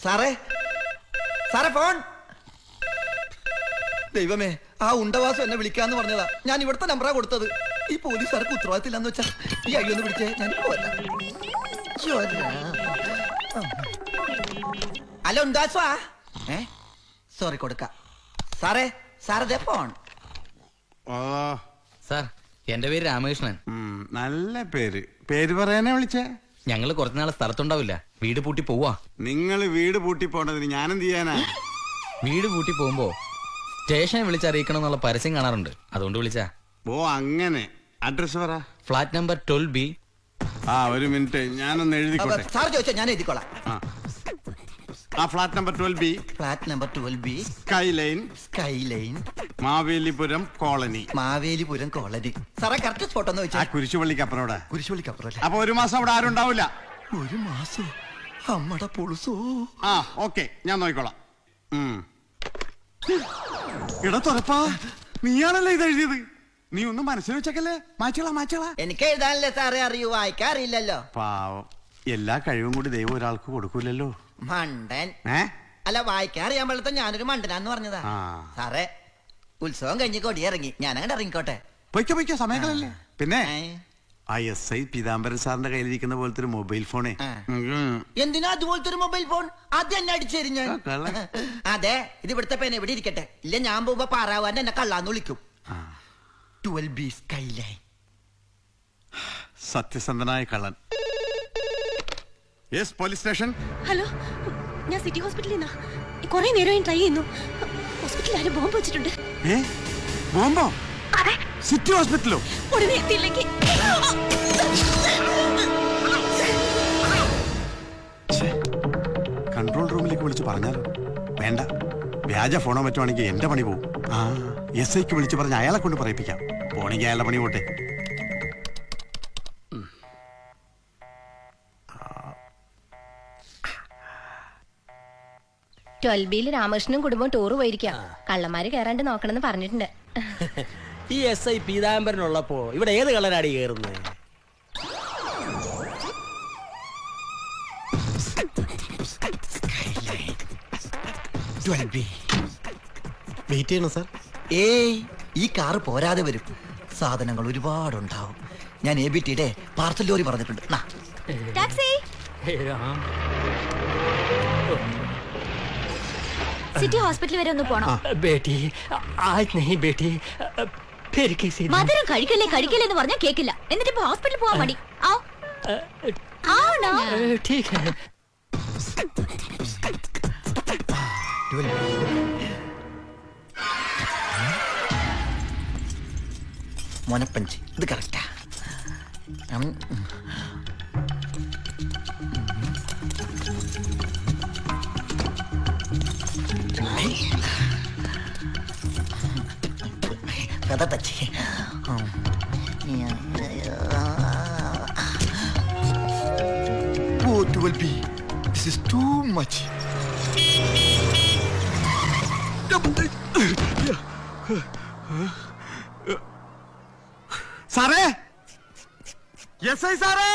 സാറേ സാറേ ഫോൺ. ദൈവമേ, ആ ഉണ്ടവാസം എന്നെ വിളിക്കാന്ന് പറഞ്ഞതാ. ഞാൻ ഇവിടുത്തെ നമ്പറാ കൊടുത്തത്. ഈ പോലീസുകാർക്ക് ഉത്തരവാദിത്തമില്ലെന്ന് വെച്ചാ ഈ അയ്യൊന്ന് വിളിച്ചേ. ഞാൻ ഹലോ ഉണ്ടവാസാ. സോറി കൊടുക്ക സാറേ. സാറേ ഫോൺ. സാർ, എന്റെ പേര് രാമകൃഷ്ണൻ. നല്ല പേര്. പേര് പറയാനാ വിളിച്ചേ? ഞങ്ങള് കുറച്ചുനാളെ സ്ഥലത്തുണ്ടാവില്ല, വീട് പൂട്ടി പോവാ. നിങ്ങൾ വീട് പൂട്ടി പോണ്ടതിന് ഞാനെന്ത് ചെയ്യാനാ? വീട് പൂട്ടി പോകുമ്പോ സ്റ്റേഷനെ വിളിച്ചറിയിക്കണം എന്നുള്ള പരസ്യം കാണാറുണ്ട്, അതുകൊണ്ട് വിളിച്ചാ. ഓ അങ്ങനെ. അഡ്രസ് പറ. Flat number 12B. ഒരു മിനിറ്റ്, ഞാനൊന്ന് എഴുതിക്കോട്ടെ. സാർ ചോദിച്ചോ, ഞാൻ എഴുതിക്കോളാം. Flat number 12B. Flat number 12B. Sky line. Sky line, Mavelipuram colony. Mavelipuram colony. സാറേ കറക്റ്റ് സ്പോട്ട് ഒന്ന് വെച്ചാ. കുരിശുപള്ളിക്ക് അപ്പുറം. കുരിശുപള്ളിക്കപ്പുറം. അപ്പൊ ഒരു മാസം അവിടെ ആരും ഉണ്ടാവില്ല. ഒരു മാസം അമ്മടെ പൊളുസോ. ഓക്കെ, ഞാൻ നോക്കിക്കോളാം. ഇടാ തുറപ്പാ, നീയാണല്ലേ ഇത് എഴുതിയത്? നീ ഒന്നും മനസ്സിൽ വെച്ചേക്കല്ലേ. മാച്ചോളാ. എനിക്ക് എഴുതാനല്ലേ സാറേ അറിയൂ, വായിക്കാൻ അറിയില്ലല്ലോ. പാവം, എല്ലാ കഴിവും കൂടി ദൈവം ഒരാൾക്ക് കൊടുക്കൂലല്ലോ. മണ്ടൻ. അല്ല, വായിക്കാൻ അറിയാൻ പാടില്ല, ഞാനൊരു മണ്ടനാന്ന് പറഞ്ഞതാ. സാറേ, ഉത്സവം കഴിഞ്ഞ് കൊടിയിറങ്ങി, ഞാൻ അങ്ങോട്ട് ഇറങ്ങിക്കോട്ടെ. പൊയ്ക്കോ, സമയങ്ങളല്ലേ. പിന്നെ SI പീതാംബരൻ സാറിന്റെ കയ്യിലിരിക്കുന്ന പോലത്തെ ഒരു മൊബൈൽ ഫോണേ. എന്തിനാ അതുപോലത്തെ ഒരു മൊബൈൽ ഫോൺ? അത് എന്നെ അടിച്ചേരും ഞാൻ. അതെ, ഇത് ഇവിടുത്തെ പേന എവിടെ ഇരിക്കട്ടെ. ഇല്ല, ഞാൻ പോകുമ്പോ പാറാവാൻ എന്നെ കള്ളാന്ന് വിളിക്കും. 12B sky line. സത്യസന്ധനായ കള്ളൻ. Yes, police station. ഹലോ, ഞാൻ സിറ്റി ഹോസ്പിറ്റലിൽ നിന്നാ. കുറെ നേരമായി ട്രൈ ചെയ്യുന്നു. ഹോസ്പിറ്റലിൽ ആരും ബോംബ് വെച്ചിട്ടുണ്ട്. ബോംബോ? സിറ്റി ഹോസ്പിറ്റലോ? ഉടനെ എത്തിയില്ലെങ്കിൽ കൺട്രോൾ റൂമിലേക്ക് വിളിച്ച് പറഞ്ഞാലോ? വേണ്ട, വ്യാജ ഫോണോ മറ്റുവാണെങ്കിൽ എന്റെ പണി പോവും. SIക്ക് വിളിച്ച് പറഞ്ഞ് അയാളെ കൊണ്ട് പറയിപ്പിക്കാം. പോണെങ്കിൽ അയാളുടെ പണി പോട്ടെ. ട്വൽബിയിൽ രാമകൃഷ്ണനും കുടുംബം ടൂർ പോയിരിക്കാം. കള്ളന്മാര് കയറാണ്ട് നോക്കണമെന്ന് പറഞ്ഞിട്ടുണ്ട്. ഈ SI പീതാംബരനുള്ളപ്പോ ഇവിടെ ഏത് കള്ളനാടി കയറുന്നത്? വെയിറ്റ് ചെയ്യണം സാർ. ഈ കാറ് പോരാതെ വരും. സാധനങ്ങൾ ഒരുപാടുണ്ടാവും. ഞാൻ ABTയുടെ പാർസൽ ലോറി പറഞ്ഞിട്ടുണ്ട്. ടാക്സി. സിറ്റി ഹോസ്പിറ്റൽ വരെ ഒന്ന് പോണം. ബേട്ടി, ആജ് നഹീ ബേട്ടി, ഫിർ കിസി ദിൻ. മധുരം കഴിക്കല്ലേ എന്ന് പറഞ്ഞാൽ കേക്കില്ല. എന്നിട്ട് ഇപ്പൊ ഹോസ്പിറ്റലിൽ പോവാൻ മടി. ठीक है. മോനപ്പഞ്ച്, ഇത് കറക്റ്റാ. കഥ തച്ചി. Oh, 12B, this is too much. സാറേ, SI സാറേ,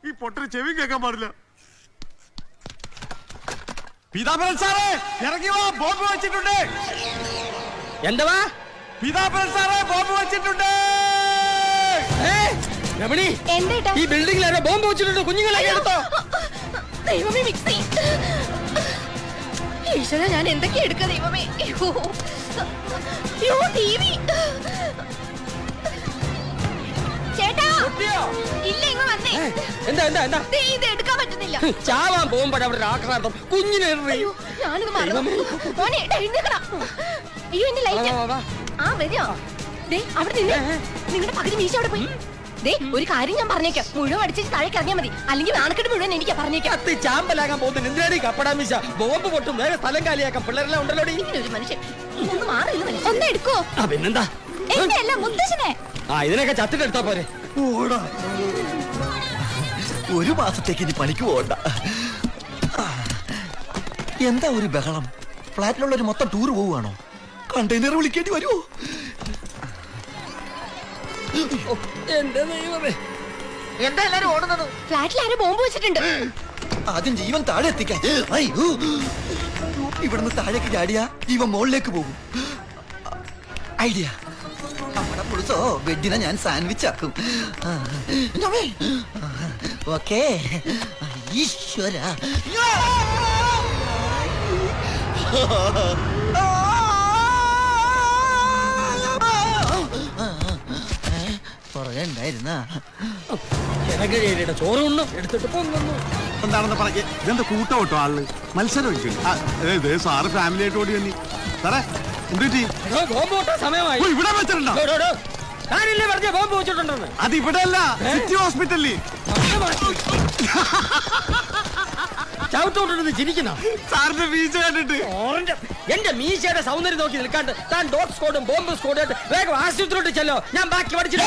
ഈ പൊട്ടന് ചെവി കേൾക്കാൻ പാടില്ല. പീതാംബരൻ സാറേ, ഇറങ്ങി വാ, ബോംബ് വെച്ചിട്ടുണ്ട്. എന്താ? പീതാംബരൻ സാറേ, ബോംബ് വെച്ചിട്ടുണ്ട്. രമണി, എന്താ ഈ ബിൽഡിംഗിൽ ആരോ ബോംബ് വെച്ചിട്ടുണ്ട്. കുഞ്ഞുങ്ങളെ എടുത്തോ. ദൈവമേ, മിക്സി. ഈശ്വര, ഞാൻ എന്തൊക്കെ എടുക്ക ദൈവമേ. TV. ചേട്ടാ, ഇല്ല, ഇങ്ങ് വന്നേ. എന്താ? ഇത് എടുക്കാൻ പറ്റുന്നില്ല. ചാവാൻ പോകുമ്പോഴ അവരുടെ ആക്രാന്തം. കുഞ്ഞിനെ ഞാനിത് മറന്നു. മോനെ, എഴുന്നേക്കണം. അയ്യോ, എന്റെ ലൈറ്റ്. വരിക. അവിടെ നിന്ന് നിങ്ങളുടെ പകുതി മീശ അവിടെ പോയി. ഒരു കാര്യം ഞാൻ പറഞ്ഞേക്കാം, മുഴുവൻ അടിച്ചിട്ട് താഴേക്ക് ഇറങ്ങിയാൽ മതി. അല്ലെങ്കിൽ നാണക്കെട്ട് മുഴുവൻ എനിക്ക് പറഞ്ഞേക്കാം. ചാമ്പലാകാൻ പോകുന്നു. എന്തിനാടി കപ്പടാമീശ? ബോംബ് പൊട്ടും, വേറെ സ്ഥലം കാലിയാക്കാം. പിള്ളേരെല്ലാം ഉണ്ടല്ലോ. ഒരു മനുഷ്യൻ ഒന്ന് മാറില്ല. ഒന്ന് എടുക്കോ? പിന്നെന്താ? എന്നെയല്ല, മുത്തശ്ശനെ. ഇതിനൊക്കെ ചത്തിട്ടെടുത്താ പോരെ. ഒരു മാസത്തേക്ക് ഇനി പണിക്ക് പോകണ്ട. എന്താ ഒരു ബഹളം? ഫ്ലാറ്റിലുള്ളൊരു മൊത്തം ടൂർ പോവുകയാണോ? കണ്ടെയ്നർ വിളിക്കേണ്ടി വരുമോ? എന്റെ ദൈവമേ, എന്താ എല്ലാരും ഓടുന്നത്? ഫ്ലാറ്റിൽ ആരും ബോംബ് വെച്ചിട്ടുണ്ട്. ആദ്യം ജീവൻ താഴെ എത്തിക്കാൻ. അയ്യോ, ഇവിടുന്ന് താഴേക്ക് ചാടിയാ ജീവൻ മുകളിലേക്ക് പോകും. ഐഡിയ, നമ്മുടെ പുളിസോ ബെഡിനെ ഞാൻ സാൻഡ്വിച്ച് ആക്കും. ഓക്കേ. ഈശ്വര, പുറകെ ഉണ്ടായിരുന്ന ചോറ് ഉണ്ണും എടുത്തിട്ട് പോകുന്നു. എന്താണെന്ന് പറഞ്ഞ ഇതെന്താ കൂട്ടം കേട്ടോ ആള് മത്സരം ഒഴിക്കുന്നു. സാറ് ഫാമിലി ആയിട്ട് ഓടി വന്നി സാറേ എന്തുപറ്റി? സമയമായി. ഇവിടെ വെച്ചിട്ടുണ്ടോ? ഞാനില്ലേ പറഞ്ഞ ബോംബ് വെച്ചിട്ടുണ്ടെന്ന്. അത് ഇവിടെ അല്ല, സിറ്റി ഹോസ്പിറ്റലിൽ. ചവിട്ടോണ്ടെന്ന് ചിരിക്കുന്ന സാറിന്റെ വീഴ്ച കണ്ടിട്ട് എന്റെ മീശയുടെ സൗന്ദര്യം നോക്കി നിൽക്കാണ്ട് താൻ ഡോഗ് സ്ക്വാഡും ബോംബ് സ്ക്വാഡും വേഗം ആശുപത്രിയോട്ട് ചെല്ലോ. ഞാൻ ബാക്കി പഠിച്ചിട്ട്